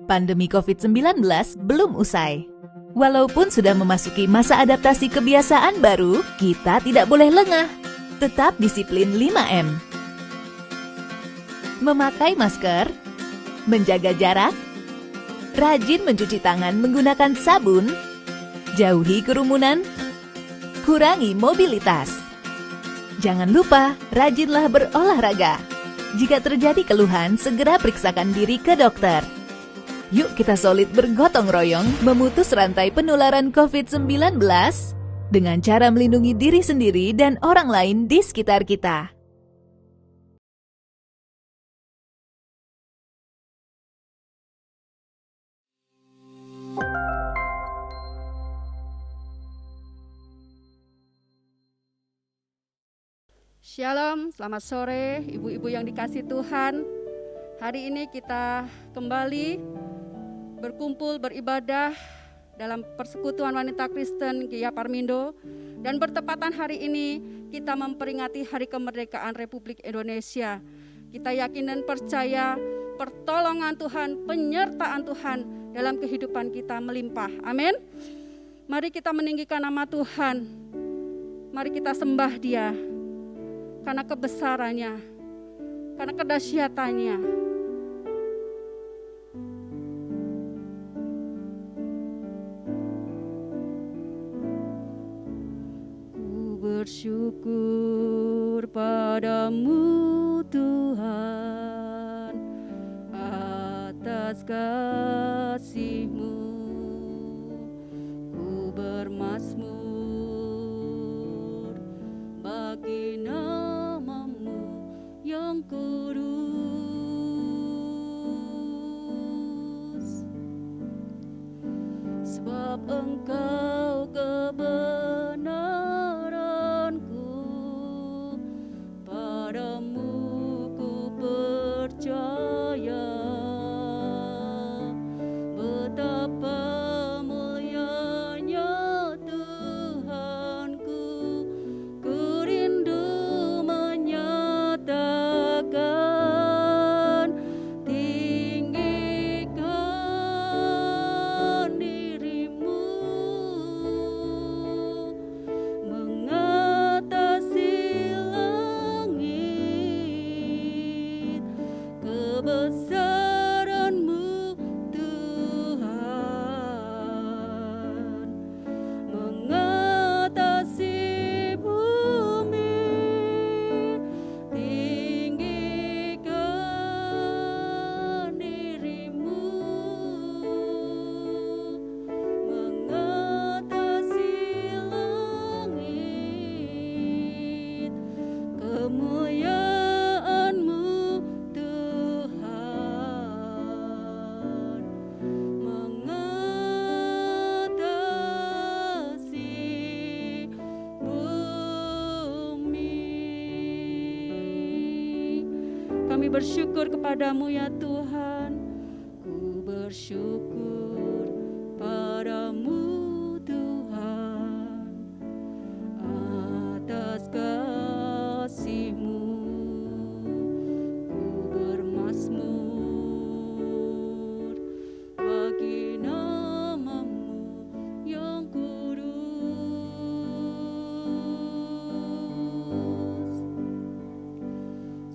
Pandemi COVID-19 belum usai. Walaupun sudah memasuki masa adaptasi kebiasaan baru, kita tidak boleh lengah. Tetap disiplin 5M. Memakai masker, menjaga jarak, rajin mencuci tangan menggunakan sabun, jauhi kerumunan, kurangi mobilitas. Jangan lupa, rajinlah berolahraga. Jika terjadi keluhan, segera periksakan diri ke dokter. Yuk kita solid bergotong royong memutus rantai penularan COVID-19 dengan cara melindungi diri sendiri dan orang lain di sekitar kita. Shalom, selamat sore ibu-ibu yang dikasihi Tuhan. Hari ini kita kembali berkumpul beribadah dalam Persekutuan Wanita Kristen Gia Parmindo. Dan bertepatan hari ini kita memperingati Hari Kemerdekaan Republik Indonesia. Kita yakin dan percaya pertolongan Tuhan, penyertaan Tuhan dalam kehidupan kita melimpah. Amin. Mari kita meninggikan nama Tuhan. Mari kita sembah Dia. Karena kebesarannya, karena kedahsyatannya. Ku bersyukur padamu Tuhan atas kasih-Mu. Ku bermazmur bagi yang kudus, sebab Engkau kebenaranku, padamu ku percaya, betapa mulianya Tuhanku, ku rindu tinggikan dirimu, mengatasi langit, kebesaran-Mu Tuhan, mengatasi bersyukur kepadamu ya Tuhan. Ku bersyukur padamu Tuhan atas kasih-Mu. Ku bermazmur bagi nama-Mu yang kudus,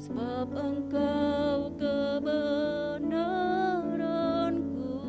sebab Engkau kebenaranku,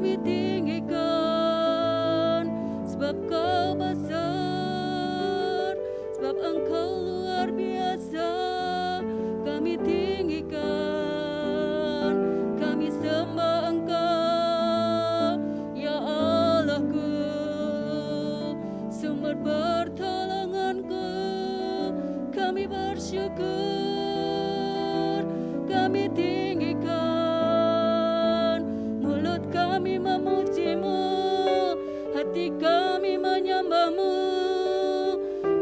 kami tinggikan, sebab Kau besar, sebab Engkau luar biasa. Kami tinggikan, kami sembah Engkau, ya Allahku, sumber pertolonganku. Kami bersyukur, kami tinggikan, mulut kami memuji-Mu, hati kami menyembah-Mu,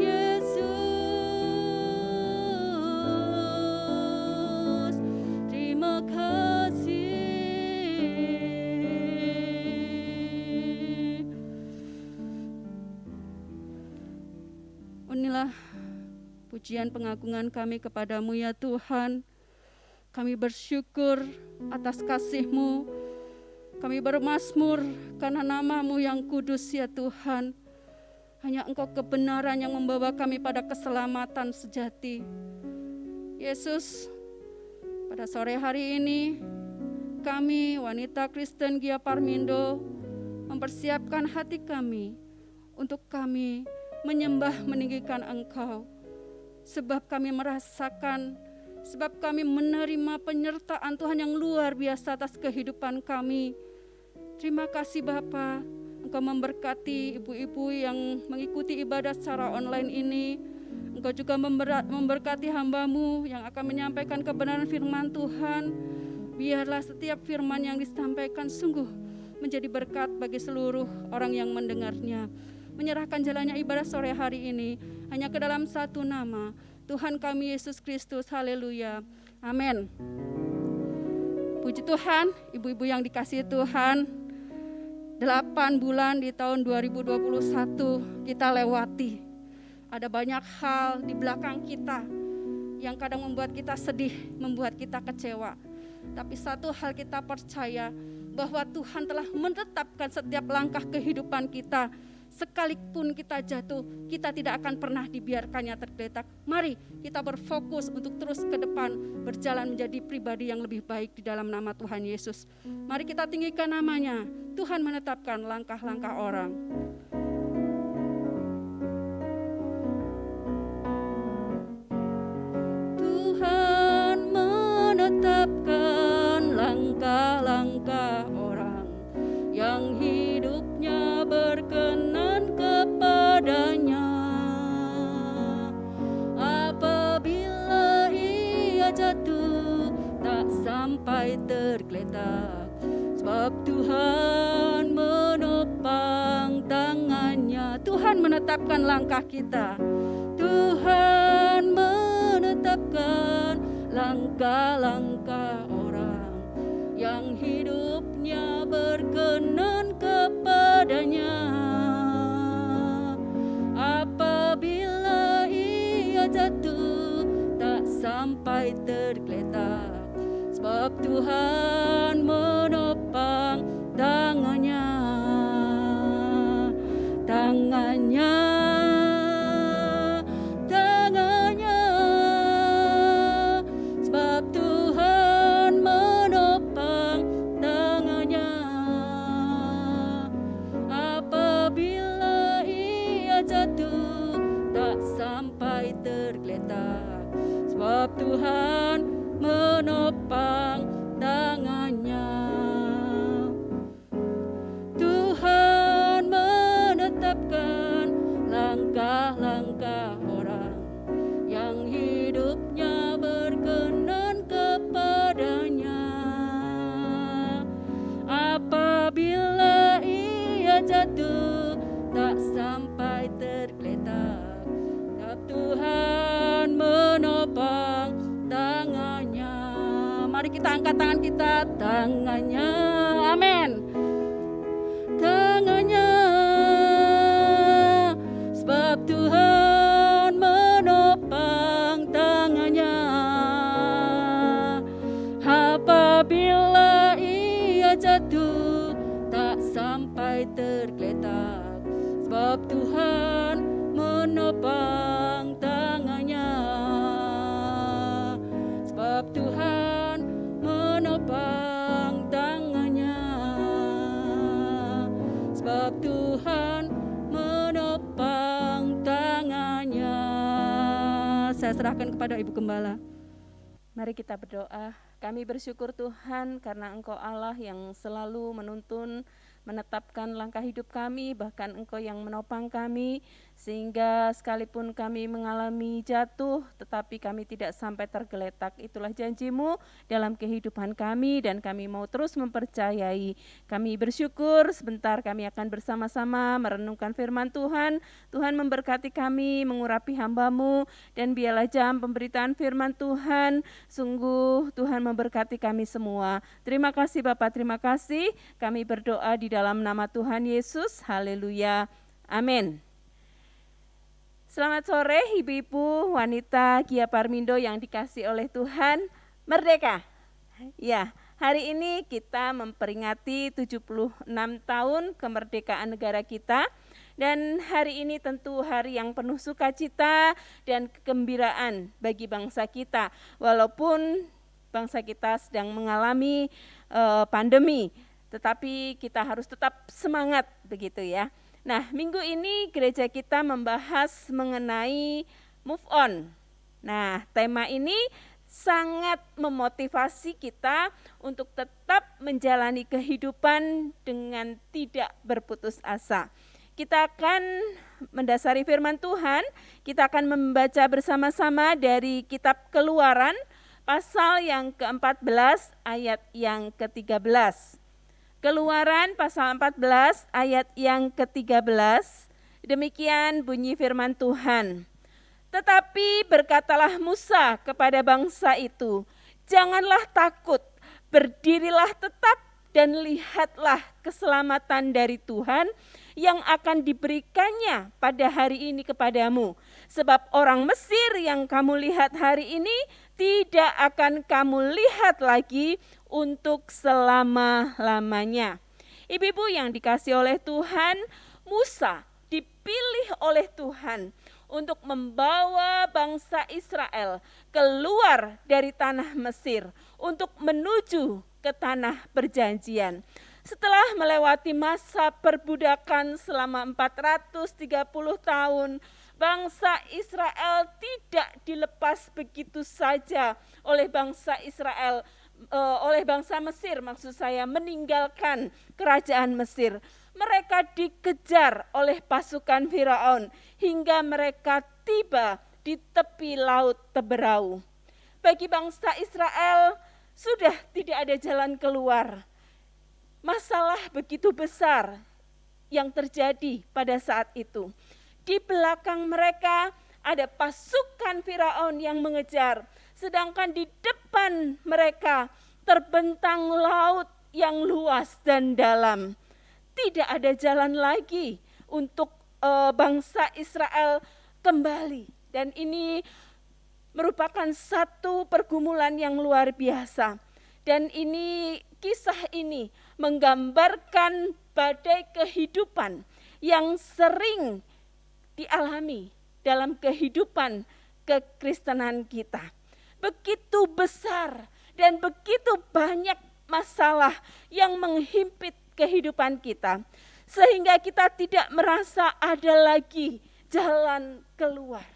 Yesus. Terima kasih. Inilah pujian pengagungan kami kepadamu ya Tuhan. Kami bersyukur atas kasih-Mu. Kami bermazmur karena nama-Mu yang kudus ya Tuhan. Hanya Engkau kebenaran yang membawa kami pada keselamatan sejati. Yesus, pada sore hari ini kami wanita Kristen Gia Parmindo mempersiapkan hati kami untuk kami menyembah meninggikan Engkau. Sebab kami merasakan, sebab kami menerima penyertaan Tuhan yang luar biasa atas kehidupan kami. Terima kasih Bapa, Engkau memberkati ibu-ibu yang mengikuti ibadah secara online ini. Engkau juga memberkati hamba-Mu yang akan menyampaikan kebenaran firman Tuhan. Biarlah setiap firman yang disampaikan sungguh menjadi berkat bagi seluruh orang yang mendengarnya. Menyerahkan jalannya ibadah sore hari ini hanya ke dalam satu nama, Tuhan kami Yesus Kristus. Haleluya. Amin. Puji Tuhan, ibu-ibu yang dikasihi Tuhan, 8 bulan di tahun 2021 kita lewati. Ada banyak hal di belakang kita yang kadang membuat kita sedih, membuat kita kecewa. Tapi satu hal kita percaya, bahwa Tuhan telah menetapkan setiap langkah kehidupan kita. Sekalipun kita jatuh, kita tidak akan pernah dibiarkannya tergeletak. Mari kita berfokus untuk terus ke depan, berjalan menjadi pribadi yang lebih baik di dalam nama Tuhan Yesus. Mari kita tinggikan namanya. Tuhan menetapkan langkah-langkah orang. Tuhan menetapkan langkah-langkah orang yang hidupnya berkenan kepadanya. Apabila ia jatuh, tak sampai tergeletak, sebab Tuhan menopang tangannya. Tuhan menetapkan langkah kita. Tuhan menetapkan langkah-langkah orang yang hidupnya berkenan kepadanya. Apabila ia jatuh, tak sampai tergeletak, sebab Tuhan menopang tangannya. Tangannya, tangannya, sebab Tuhan menopang tangannya. Apabila ia jatuh, tak sampai tergeletak, sebab Tuhan menopang tangannya. Tuhan menetapkan langkah-langkah orang yang hidupnya berkenan kepadanya. Apabila ia jatuh, tak sampai tergeletak, sebab Tuhan menopang tangannya. Mari kita angkat tangan kita, tangannya, amin. Tangannya, sebab Tuhan menopang tangannya. Apabila ia jatuh, tak sampai tergeletak, sebab Tuhan menopang tangannya. Sebab Tuhan menopang tangannya. sebab Tuhan menopang tangannya. Saya serahkan kepada Ibu Gembala. Mari kita berdoa. Kami bersyukur Tuhan karena Engkau Allah yang selalu menuntun, menetapkan langkah hidup kami, bahkan Engkau yang menopang kami, sehingga sekalipun kami mengalami jatuh, tetapi kami tidak sampai tergeletak. Itulah janji-Mu dalam kehidupan kami, dan kami mau terus mempercayai. Kami bersyukur, sebentar kami akan bersama-sama merenungkan firman Tuhan. Tuhan memberkati kami, mengurapi hamba-Mu, dan biarlah jam pemberitaan firman Tuhan, sungguh Tuhan memberkati kami semua. Terima kasih Bapak, terima kasih. Kami berdoa di dalam nama Tuhan Yesus. Haleluya. Amin. Selamat sore ibu-ibu, wanita Gia Parmindo yang dikasihi oleh Tuhan. Merdeka. Ya, hari ini kita memperingati 76 tahun kemerdekaan negara kita. Dan hari ini tentu hari yang penuh sukacita dan kegembiraan bagi bangsa kita. Walaupun bangsa kita sedang mengalami pandemi, tetapi kita harus tetap semangat begitu ya. Nah, minggu ini gereja kita membahas mengenai move on. Nah, tema ini sangat memotivasi kita untuk tetap menjalani kehidupan dengan tidak berputus asa. Kita akan mendasari firman Tuhan, kita akan membaca bersama-sama dari kitab Keluaran, pasal yang ke-14 ayat yang ke-13. Keluaran pasal 14 ayat yang ke-13, demikian bunyi firman Tuhan. Tetapi berkatalah Musa kepada bangsa itu, janganlah takut, berdirilah tetap dan lihatlah keselamatan dari Tuhan yang akan diberikannya pada hari ini kepadamu. Sebab orang Mesir yang kamu lihat hari ini tidak akan kamu lihat lagi untuk selama-lamanya. Ibu-ibu yang dikasihi oleh Tuhan, Musa dipilih oleh Tuhan untuk membawa bangsa Israel keluar dari tanah Mesir untuk menuju ke tanah perjanjian. Setelah melewati masa perbudakan selama 430 tahun, bangsa Israel tidak dilepas begitu saja oleh bangsa Israel, oleh bangsa Mesir, maksud saya, meninggalkan kerajaan Mesir. Mereka dikejar oleh pasukan Firaun hingga mereka tiba di tepi laut Teberau. Bagi bangsa Israel sudah tidak ada jalan keluar. Masalah begitu besar yang terjadi pada saat itu. Di belakang mereka ada pasukan Firaun yang mengejar, sedangkan di depan mereka terbentang laut yang luas dan dalam. Tidak ada jalan lagi untuk bangsa Israel kembali. Dan ini merupakan satu pergumulan yang luar biasa. Dan ini, kisah ini menggambarkan badai kehidupan yang sering dialami dalam kehidupan kekristenan kita. Begitu besar dan begitu banyak masalah yang menghimpit kehidupan kita, sehingga kita tidak merasa ada lagi jalan keluar.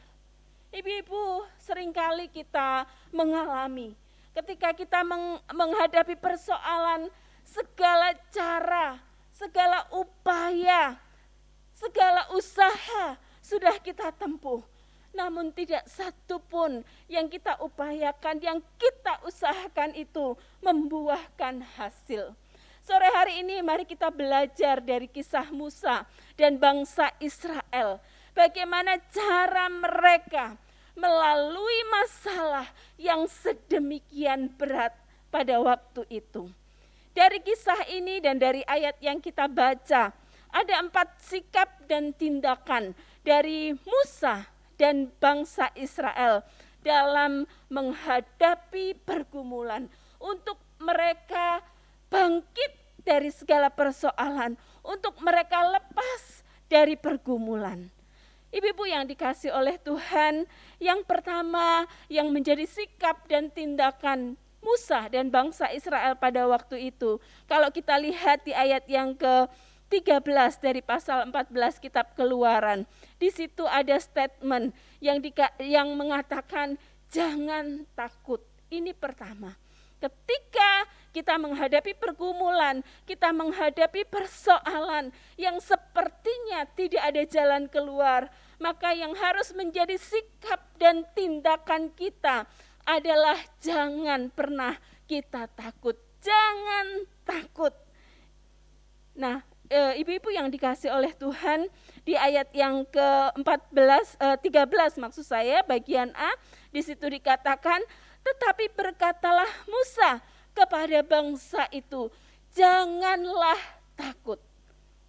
Ibu-ibu, seringkali kita mengalami ketika kita menghadapi persoalan, segala cara, segala upaya, segala usaha sudah kita tempuh. Namun tidak satu pun yang kita upayakan, yang kita usahakan itu membuahkan hasil. Sore hari ini mari kita belajar dari kisah Musa dan bangsa Israel. Bagaimana cara mereka melalui masalah yang sedemikian berat pada waktu itu. Dari kisah ini dan dari ayat yang kita baca, ada 4 sikap dan tindakan dari Musa dan bangsa Israel dalam menghadapi pergumulan, untuk mereka bangkit dari segala persoalan, untuk mereka lepas dari pergumulan. Ibu-ibu yang dikasihi oleh Tuhan, yang pertama yang menjadi sikap dan tindakan Musa dan bangsa Israel pada waktu itu, kalau kita lihat di ayat yang 13 dari pasal 14 kitab Keluaran. Di situ ada statement yang mengatakan jangan takut. Ini pertama. Ketika kita menghadapi pergumulan, kita menghadapi persoalan yang sepertinya tidak ada jalan keluar, maka yang harus menjadi sikap dan tindakan kita adalah jangan pernah kita takut. Jangan takut. Nah, ibu-ibu yang dikasih oleh Tuhan, di ayat yang ke-13 maksud saya, bagian A, di situ dikatakan, tetapi berkatalah Musa kepada bangsa itu, janganlah takut.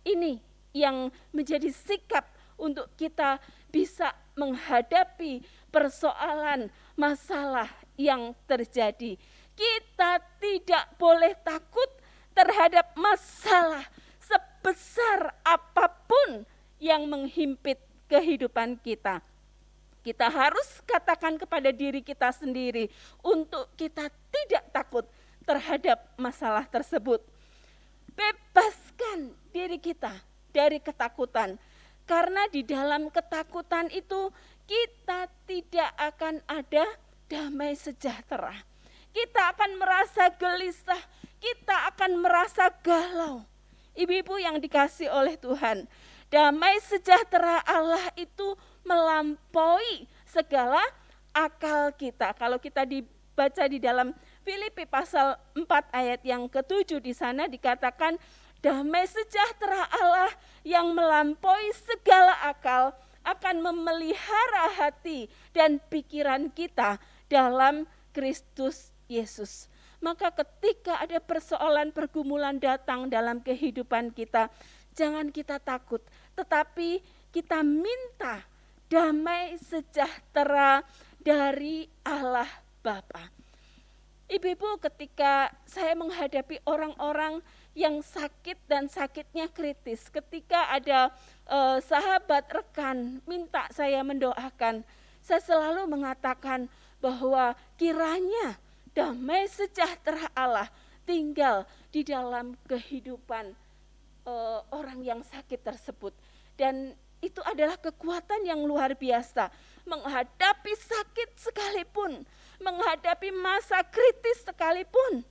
Ini yang menjadi sikap untuk kita bisa menghadapi persoalan, masalah yang terjadi. Kita tidak boleh takut terhadap masalah sebesar apapun yang menghimpit kehidupan kita. Kita harus katakan kepada diri kita sendiri untuk kita tidak takut terhadap masalah tersebut. Bebaskan diri kita dari ketakutan, karena di dalam ketakutan itu kita tidak akan ada damai sejahtera. Kita akan merasa gelisah, kita akan merasa galau. Ibu-ibu yang dikasih oleh Tuhan, damai sejahtera Allah itu melampaui segala akal kita. Kalau kita dibaca di dalam Filipi pasal 4 ayat yang ke-7, di sana dikatakan damai sejahtera Allah yang melampaui segala akal akan memelihara hati dan pikiran kita dalam Kristus Yesus. Maka ketika ada persoalan pergumulan datang dalam kehidupan kita, jangan kita takut, tetapi kita minta damai sejahtera dari Allah Bapa. Ibu-ibu, ketika saya menghadapi orang-orang yang sakit dan sakitnya kritis, ketika ada sahabat rekan minta saya mendoakan, saya selalu mengatakan bahwa kiranya damai sejahtera Allah tinggal di dalam kehidupan orang yang sakit tersebut. Dan itu adalah kekuatan yang luar biasa. Menghadapi sakit sekalipun, menghadapi masa kritis sekalipun,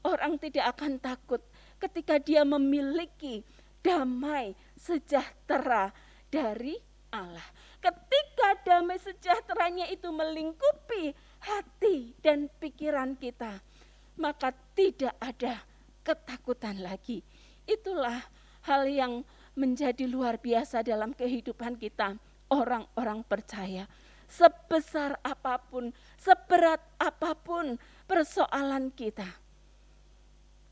orang tidak akan takut ketika dia memiliki damai sejahtera dari Allah. Ketika damai sejahteranya itu melingkupi hati dan pikiran kita, maka tidak ada ketakutan lagi. Itulah hal yang menjadi luar biasa dalam kehidupan kita, orang-orang percaya. Sebesar apapun, seberat apapun persoalan kita,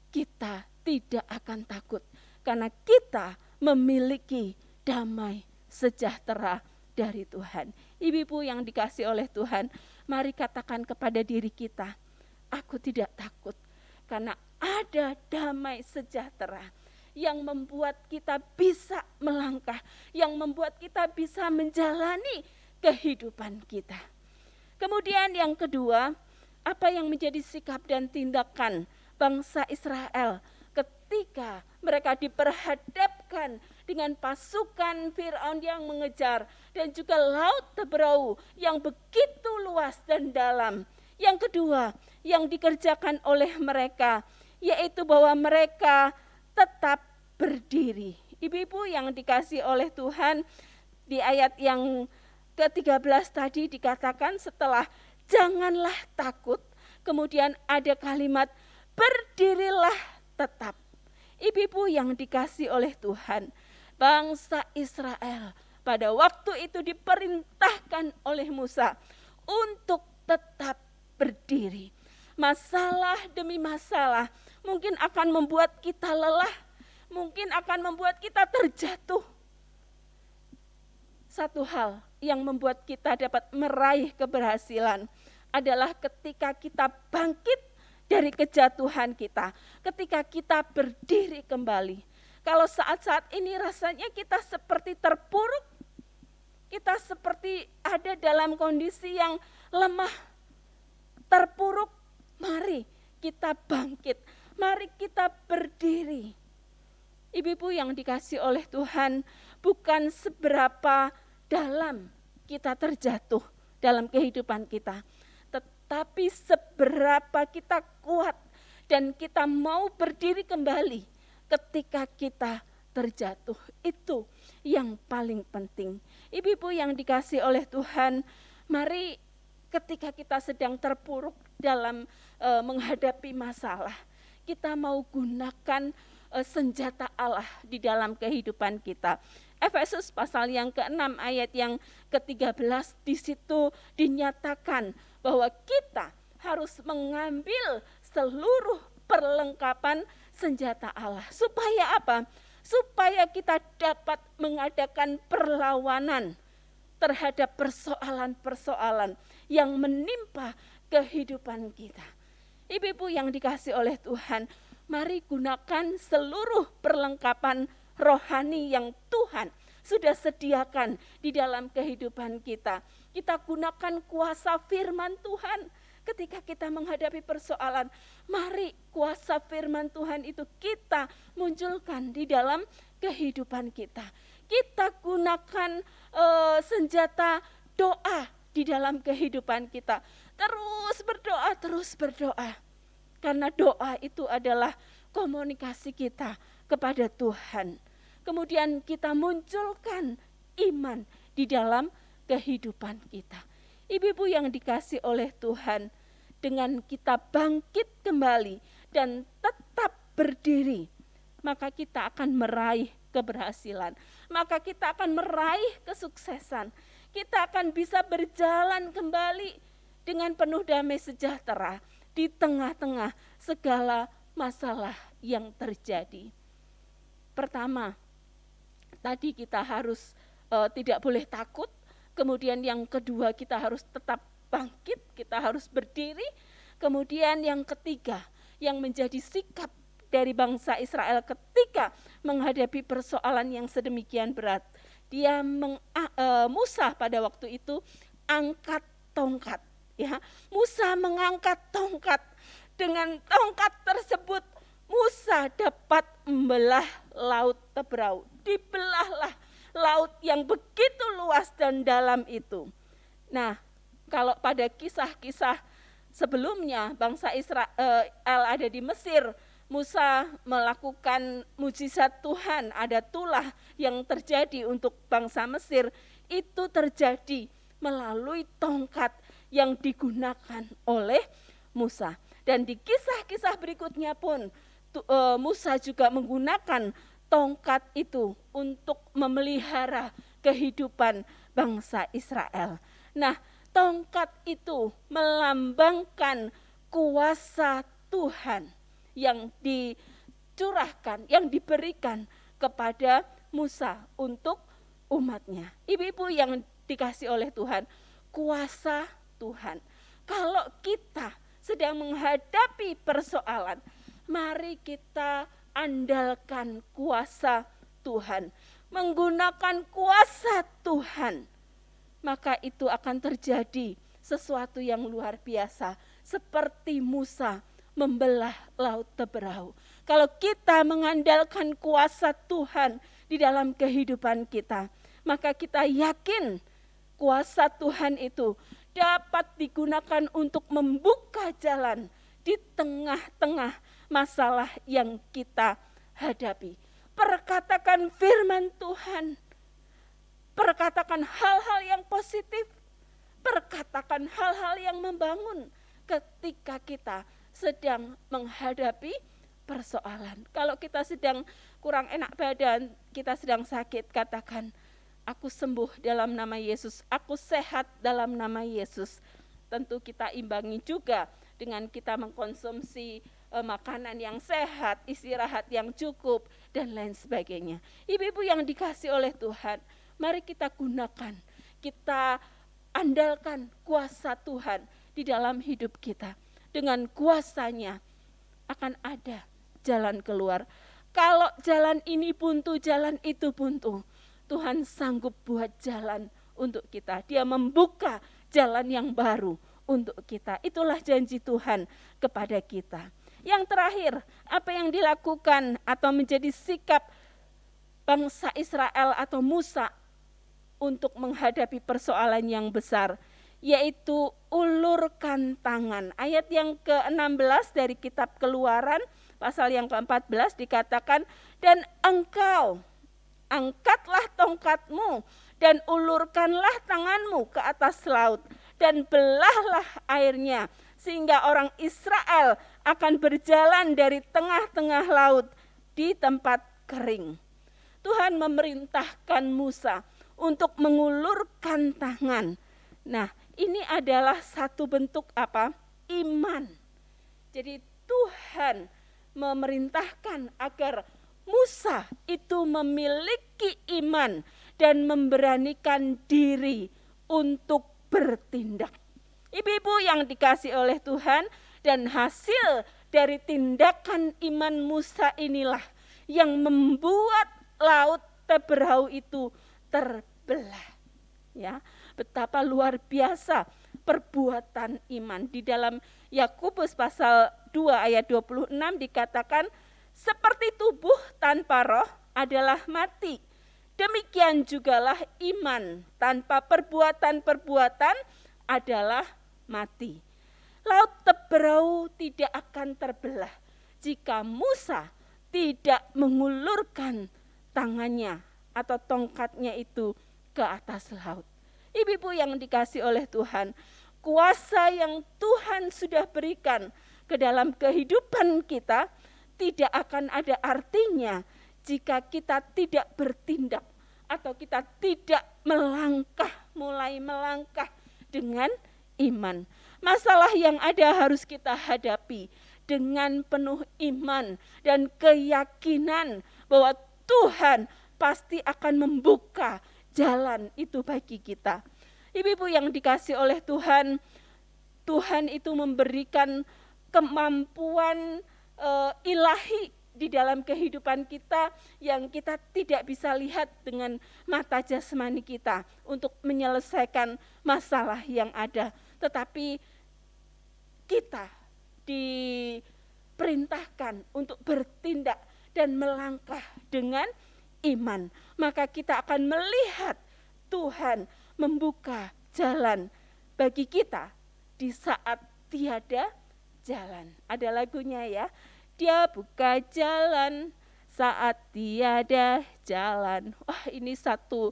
kita tidak akan takut karena kita memiliki damai sejahtera dari Tuhan. Ibu-ibu yang dikasih oleh Tuhan, mari katakan kepada diri kita, aku tidak takut karena ada damai sejahtera yang membuat kita bisa melangkah, yang membuat kita bisa menjalani kehidupan kita. Kemudian yang kedua, apa yang menjadi sikap dan tindakan bangsa Israel ketika mereka diperhadapkan dengan pasukan Firaun yang mengejar dan juga laut Teberau yang begitu luas dan dalam. Yang kedua yang dikerjakan oleh mereka, yaitu bahwa mereka tetap berdiri. Ibu-ibu yang dikasih oleh Tuhan, di ayat yang ke-13 tadi dikatakan setelah janganlah takut, kemudian ada kalimat berdirilah tetap. Ibu-ibu yang dikasih oleh Tuhan, bangsa Israel pada waktu itu diperintahkan oleh Musa untuk tetap berdiri. Masalah demi masalah mungkin akan membuat kita lelah, mungkin akan membuat kita terjatuh. Satu hal yang membuat kita dapat meraih keberhasilan adalah ketika kita bangkit dari kejatuhan kita, ketika kita berdiri kembali. Kalau saat-saat ini rasanya kita seperti terpuruk, kita seperti ada dalam kondisi yang lemah, terpuruk, mari kita bangkit, mari kita berdiri. Ibu-ibu yang dikasih oleh Tuhan, bukan seberapa dalam kita terjatuh dalam kehidupan kita, tetapi seberapa kita kuat dan kita mau berdiri kembali ketika kita terjatuh. Itu yang paling penting. Ibu-ibu yang dikasih oleh Tuhan, mari ketika kita sedang terpuruk dalam menghadapi masalah, kita mau gunakan senjata Allah di dalam kehidupan kita. Efesus pasal yang ke-6 ayat yang ke-13, di situ dinyatakan bahwa kita harus mengambil seluruh perlengkapan senjata Allah. Supaya apa? Supaya kita dapat mengadakan perlawanan terhadap persoalan-persoalan yang menimpa kehidupan kita. Ibu-ibu yang dikasih oleh Tuhan, mari gunakan seluruh perlengkapan rohani yang Tuhan sudah sediakan di dalam kehidupan kita. Kita gunakan kuasa firman Tuhan ketika kita menghadapi persoalan. Mari kuasa firman Tuhan itu kita munculkan di dalam kehidupan kita. Kita gunakan senjata doa di dalam kehidupan kita. Terus berdoa. Karena doa itu adalah komunikasi kita kepada Tuhan. Kemudian kita munculkan iman di dalam kehidupan kita. Ibu-ibu yang dikasih oleh Tuhan, dengan kita bangkit kembali dan tetap berdiri, maka kita akan meraih keberhasilan. Maka kita akan meraih kesuksesan. Kita akan bisa berjalan kembali dengan penuh damai sejahtera di tengah-tengah segala masalah yang terjadi. Pertama, tadi kita harus tidak boleh takut. Kemudian yang kedua, kita harus tetap bangkit, kita harus berdiri. Kemudian yang ketiga, yang menjadi sikap dari bangsa Israel ketika menghadapi persoalan yang sedemikian berat. Musa pada waktu itu angkat tongkat. Ya, Musa mengangkat tongkat. Dengan tongkat tersebut Musa dapat membelah laut Tebrau. Dibelahlah laut yang begitu luas dan dalam itu. Nah, kalau pada kisah-kisah sebelumnya bangsa Israel ada di Mesir, Musa melakukan mujizat Tuhan, ada tulah yang terjadi untuk bangsa Mesir, itu terjadi melalui tongkat yang digunakan oleh Musa. Dan di kisah-kisah berikutnya pun Musa juga menggunakan tongkat itu untuk memelihara kehidupan bangsa Israel. Nah, tongkat itu melambangkan kuasa Tuhan yang dicurahkan, yang diberikan kepada Musa untuk umatnya. Ibu-ibu yang dikasih oleh Tuhan, kuasa Tuhan. Kalau kita sedang menghadapi persoalan, mari kita andalkan kuasa Tuhan, menggunakan kuasa Tuhan, maka itu akan terjadi sesuatu yang luar biasa, seperti Musa membelah laut Tebrau. Kalau kita mengandalkan kuasa Tuhan di dalam kehidupan kita, maka kita yakin kuasa Tuhan itu dapat digunakan untuk membuka jalan di tengah-tengah masalah yang kita hadapi. Perkatakan firman Tuhan, perkatakan hal-hal yang positif, perkatakan hal-hal yang membangun ketika kita sedang menghadapi persoalan. Kalau kita sedang kurang enak badan, kita sedang sakit, katakan, aku sembuh dalam nama Yesus, aku sehat dalam nama Yesus. Tentu kita imbangi juga dengan kita mengkonsumsi makanan yang sehat, istirahat yang cukup, dan lain sebagainya. Ibu-ibu yang dikasih oleh Tuhan, mari kita gunakan, kita andalkan kuasa Tuhan di dalam hidup kita. Dengan kuasanya akan ada jalan keluar. Kalau jalan ini buntu, jalan itu buntu, Tuhan sanggup buat jalan untuk kita. Dia membuka jalan yang baru untuk kita. Itulah janji Tuhan kepada kita. Yang terakhir, apa yang dilakukan atau menjadi sikap bangsa Israel atau Musa untuk menghadapi persoalan yang besar, yaitu ulurkan tangan. Ayat yang ke-16 dari kitab Keluaran, pasal yang ke-14 dikatakan, dan engkau angkatlah tongkatmu dan ulurkanlah tanganmu ke atas laut dan belahlah airnya, sehingga orang Israel akan berjalan dari tengah-tengah laut di tempat kering. Tuhan memerintahkan Musa untuk mengulurkan tangan. Nah, ini adalah satu bentuk apa? Iman. Jadi Tuhan memerintahkan agar Musa itu memiliki iman dan memberanikan diri untuk bertindak. Ibu-ibu yang dikasihi oleh Tuhan, dan hasil dari tindakan iman Musa inilah yang membuat laut Teberau itu terbelah. Ya, betapa luar biasa perbuatan iman. Di dalam Yakobus pasal 2 ayat 26 dikatakan, seperti tubuh tanpa roh adalah mati, demikian jugalah iman tanpa perbuatan-perbuatan adalah mati. Laut Teberau tidak akan terbelah jika Musa tidak mengulurkan tangannya atau tongkatnya itu ke atas laut. Ibu-ibu yang dikasihi oleh Tuhan, kuasa yang Tuhan sudah berikan ke dalam kehidupan kita tidak akan ada artinya jika kita tidak bertindak atau kita tidak mulai melangkah dengan iman. Masalah yang ada harus kita hadapi dengan penuh iman dan keyakinan bahwa Tuhan pasti akan membuka jalan itu bagi kita. Ibu-ibu yang dikasihi oleh Tuhan, Tuhan itu memberikan kemampuan ilahi di dalam kehidupan kita yang kita tidak bisa lihat dengan mata jasmani kita untuk menyelesaikan masalah yang ada. Tetapi kita diperintahkan untuk bertindak dan melangkah dengan iman. Maka kita akan melihat Tuhan membuka jalan bagi kita di saat tiada jalan. Ada lagunya ya. Dia buka jalan saat tiada jalan. Wah, ini satu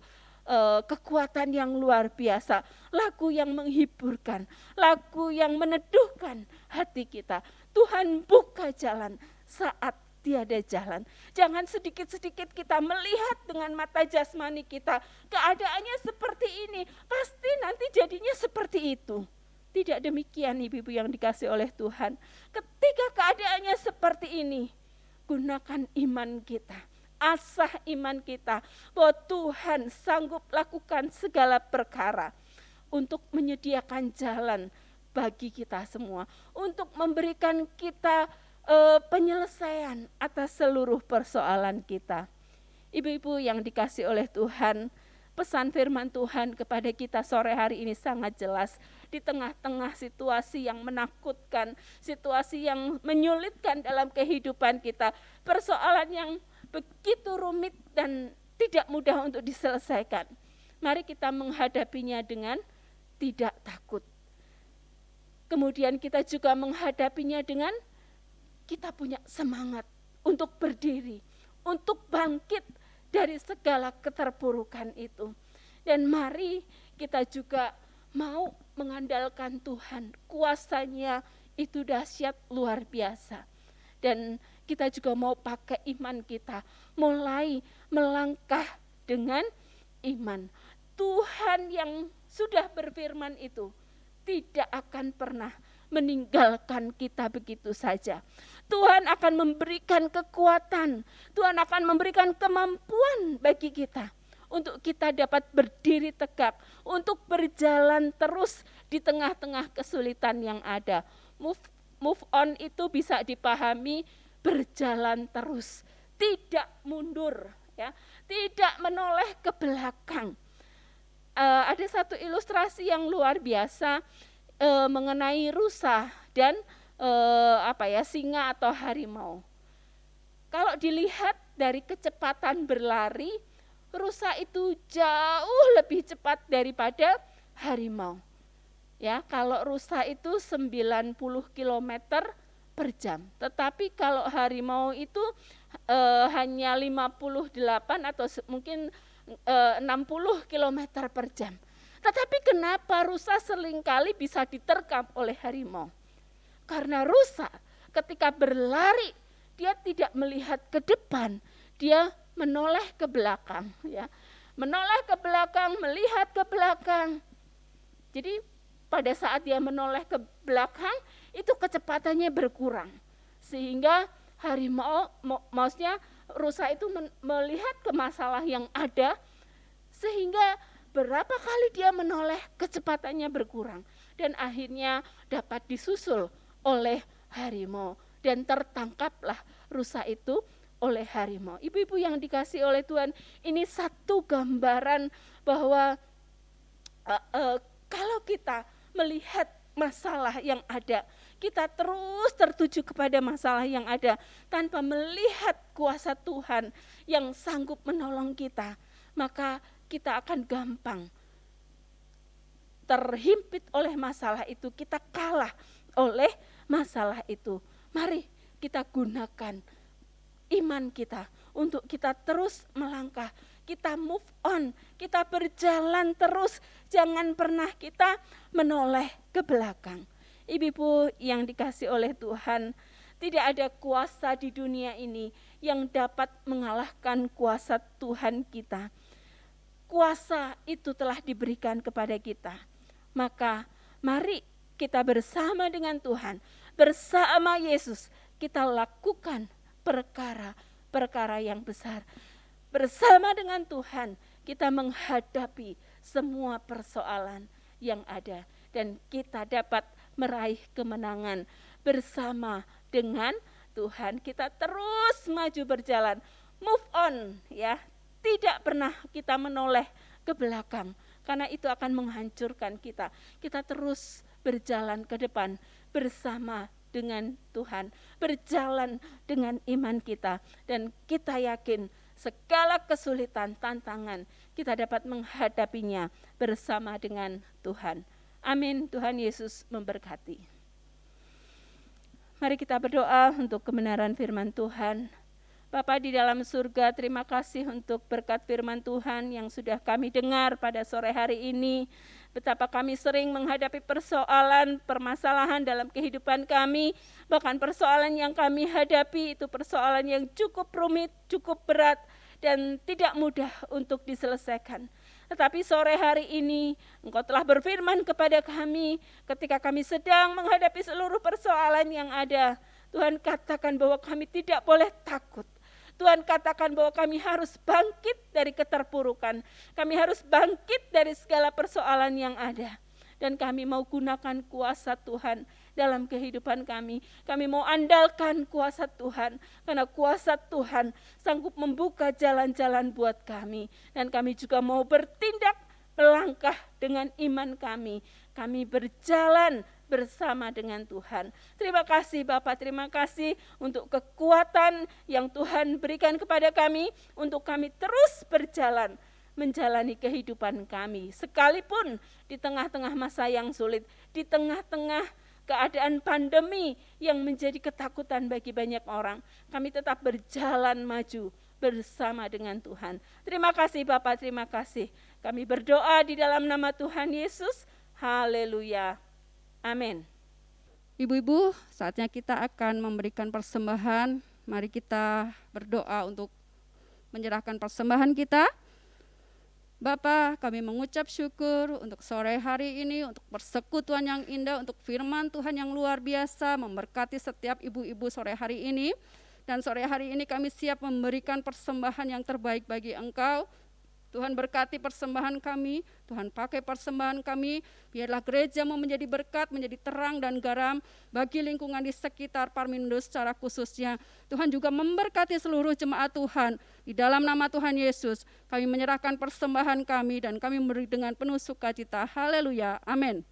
kekuatan yang luar biasa. Lagu yang menghiburkan, lagu yang meneduhkan hati kita. Tuhan buka jalan saat tiada jalan. Jangan sedikit-sedikit kita melihat dengan mata jasmani kita, keadaannya seperti ini, pasti nanti jadinya seperti itu. Tidak demikian ibu-ibu yang dikasihi oleh Tuhan. Ketika keadaannya seperti ini, gunakan iman kita, asah iman kita, bahwa Tuhan sanggup lakukan segala perkara untuk menyediakan jalan bagi kita semua, untuk memberikan kita penyelesaian atas seluruh persoalan kita. Ibu-ibu yang dikasihi oleh Tuhan, pesan firman Tuhan kepada kita sore hari ini sangat jelas. Di tengah-tengah situasi yang menakutkan, situasi yang menyulitkan dalam kehidupan kita, persoalan yang begitu rumit dan tidak mudah untuk diselesaikan, mari kita menghadapinya dengan tidak takut. Kemudian kita juga menghadapinya dengan kita punya semangat untuk berdiri, untuk bangkit dari segala keterpurukan itu. Dan mari kita juga mau mengandalkan Tuhan, kuasanya itu dahsyat luar biasa. Dan kita juga mau pakai iman kita, mulai melangkah dengan iman. Tuhan yang sudah berfirman itu tidak akan pernah meninggalkan kita begitu saja. Tuhan akan memberikan kekuatan, Tuhan akan memberikan kemampuan bagi kita untuk kita dapat berdiri tegak, untuk berjalan terus di tengah-tengah kesulitan yang ada. Move on itu bisa dipahami berjalan terus, tidak mundur, ya, tidak menoleh ke belakang. Ada satu ilustrasi yang luar biasa mengenai rusa dan singa atau harimau. Kalau dilihat dari kecepatan berlari, rusa itu jauh lebih cepat daripada harimau. Ya, kalau rusa itu 90 km per jam. Tetapi kalau harimau itu hanya 58 atau mungkin 60 km per jam. Tetapi kenapa rusa seringkali bisa diterkam oleh harimau? Karena rusa ketika berlari dia tidak melihat ke depan, dia menoleh ke belakang, ya. Menoleh ke belakang, melihat ke belakang. Jadi pada saat dia menoleh ke belakang, itu kecepatannya berkurang. Sehingga harimau, maksudnya rusa itu melihat ke masalah yang ada, sehingga berapa kali dia menoleh, kecepatannya berkurang. Dan akhirnya dapat disusul oleh harimau. Dan tertangkaplah rusa itu oleh harimau. Ibu-ibu yang dikasih oleh Tuhan, ini satu gambaran bahwa kalau kita melihat masalah yang ada, kita terus tertuju kepada masalah yang ada tanpa melihat kuasa Tuhan yang sanggup menolong kita, maka kita akan gampang terhimpit oleh masalah itu, kita kalah oleh masalah itu. Mari kita gunakan iman kita untuk kita terus melangkah, kita move on, kita berjalan terus, jangan pernah kita menoleh ke belakang. Ibu-ibu yang dikasih oleh Tuhan, tidak ada kuasa di dunia ini yang dapat mengalahkan kuasa Tuhan kita. Kuasa itu telah diberikan kepada kita. Maka mari kita bersama dengan Tuhan, bersama Yesus, kita lakukan perkara-perkara yang besar. Bersama dengan Tuhan, kita menghadapi semua persoalan yang ada. Dan kita dapat meraih kemenangan bersama dengan Tuhan. Kita terus maju berjalan, move on, ya. Tidak pernah kita menoleh ke belakang, karena itu akan menghancurkan kita. Kita terus berjalan ke depan bersama dengan Tuhan, berjalan dengan iman kita, dan kita yakin segala kesulitan, tantangan kita dapat menghadapinya bersama dengan Tuhan. Amin. Tuhan Yesus memberkati. Mari kita berdoa untuk kebenaran firman Tuhan. Bapa di dalam surga, terima kasih untuk berkat firman Tuhan yang sudah kami dengar pada sore hari ini. Betapa kami sering menghadapi persoalan, permasalahan dalam kehidupan kami. Bahkan persoalan yang kami hadapi itu persoalan yang cukup rumit, cukup berat, dan tidak mudah untuk diselesaikan. Tetapi sore hari ini Engkau telah berfirman kepada kami ketika kami sedang menghadapi seluruh persoalan yang ada. Tuhan katakan bahwa kami tidak boleh takut. Tuhan katakan bahwa kami harus bangkit dari keterpurukan. Kami harus bangkit dari segala persoalan yang ada. Dan kami mau gunakan kuasa Tuhan dalam kehidupan kami. Kami mau andalkan kuasa Tuhan. Karena kuasa Tuhan sanggup membuka jalan-jalan buat kami. Dan kami juga mau bertindak, melangkah dengan iman kami. Kami berjalan bersama dengan Tuhan. Terima kasih Bapak, terima kasih untuk kekuatan yang Tuhan berikan kepada kami, untuk kami terus berjalan, menjalani kehidupan kami. Sekalipun di tengah-tengah masa yang sulit, di tengah-tengah keadaan pandemi yang menjadi ketakutan bagi banyak orang, kami tetap berjalan maju bersama dengan Tuhan. Terima kasih Bapak, terima kasih. Kami berdoa di dalam nama Tuhan Yesus. Haleluya. Amin. Ibu-ibu, saatnya kita akan memberikan persembahan. Mari kita berdoa untuk menyerahkan persembahan kita. Bapa, kami mengucap syukur untuk sore hari ini, untuk persekutuan yang indah, untuk firman Tuhan yang luar biasa, memberkati setiap ibu-ibu sore hari ini. Dan sore hari ini kami siap memberikan persembahan yang terbaik bagi Engkau. Tuhan berkati persembahan kami, Tuhan pakai persembahan kami, biarlah gereja mau menjadi berkat, menjadi terang dan garam bagi lingkungan di sekitar Parmindo secara khususnya. Tuhan juga memberkati seluruh jemaat Tuhan. Di dalam nama Tuhan Yesus, kami menyerahkan persembahan kami dan kami memberi dengan penuh sukacita. Haleluya, amin.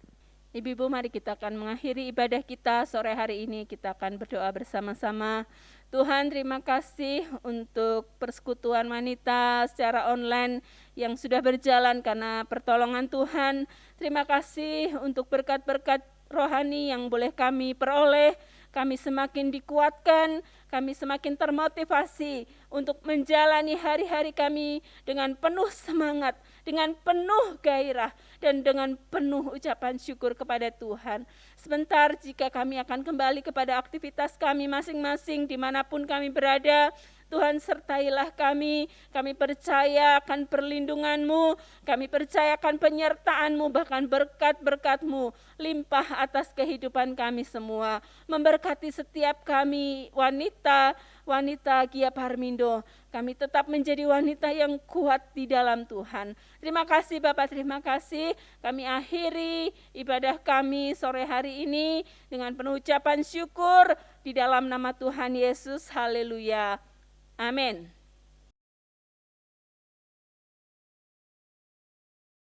Ibu-ibu, mari kita akan mengakhiri ibadah kita sore hari ini. Kita akan berdoa bersama-sama. Tuhan, terima kasih untuk persekutuan wanita secara online yang sudah berjalan karena pertolongan Tuhan. Terima kasih untuk berkat-berkat rohani yang boleh kami peroleh. Kami semakin dikuatkan, kami semakin termotivasi untuk menjalani hari-hari kami dengan penuh semangat, dengan penuh gairah, dan dengan penuh ucapan syukur kepada Tuhan. Sebentar jika kami akan kembali kepada aktivitas kami masing-masing dimanapun kami berada, Tuhan sertailah kami percaya akan perlindungan-Mu, kami percaya akan penyertaan-Mu, bahkan berkat-berkat-Mu limpah atas kehidupan kami semua. Memberkati setiap kami wanita Gia Parmindo, kami tetap menjadi wanita yang kuat di dalam Tuhan. Terima kasih Bapak, terima kasih. Kami akhiri ibadah kami sore hari ini dengan penuh ucapan syukur di dalam nama Tuhan Yesus. Haleluya. Amin.